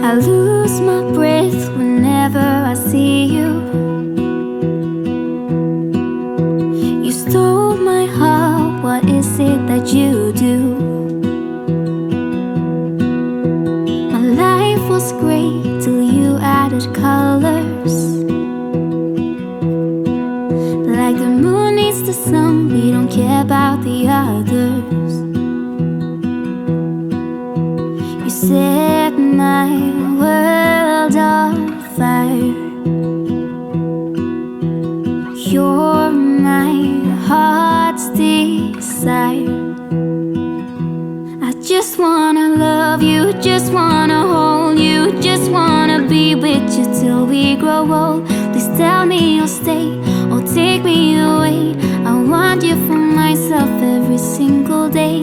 I lose my breath whenever I see you. You stole my heart, what is it that you do? My life was great till you added colors. Like the moon needs the sun, we don't care about the others. You set my world on fire. You're my heart's desire. I just wanna love you, just wanna hold you, just wanna be with you till we grow old. Please tell me you'll stay or take me away. I want you for myself every single day.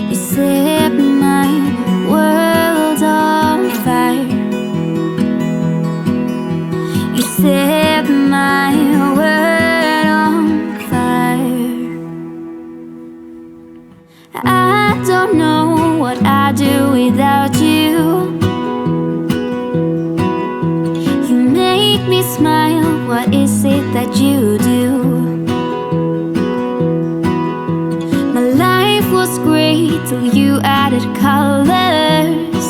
You set my world on fire. You set my world on fire. I don't know what I'd do without you. You make me smile, what is it that you do? My life was great till you added colors.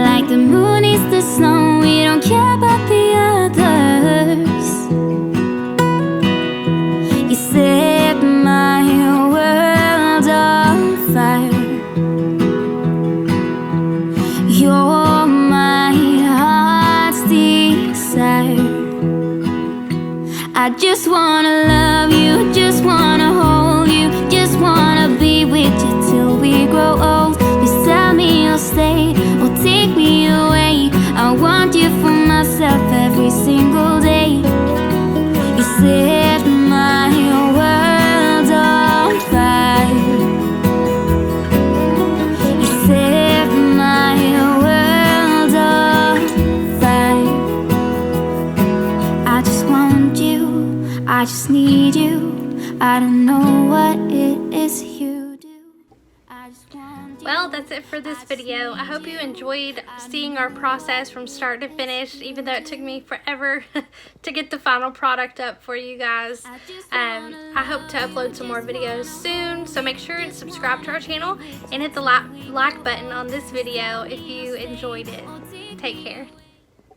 Like the moon is the sun, we don't care about the others. You set my world on fire. You're my heart's desire. I just wanna love you, just wanna hold you, just wanna be with you till we grow old. Please tell me you'll stay or take me away. I want you for myself every single day. You set my world on fire. You set my world on fire. I just want you, I just need you. I don't know what it is you do. I just want you. Well, that's it for this video. I hope you enjoyed seeing our process from start to finish, even though it took me forever to get the final product up for you guys. I hope to upload some more videos soon, so make sure to subscribe to our channel and hit the like button on this video if you enjoyed it. Take care.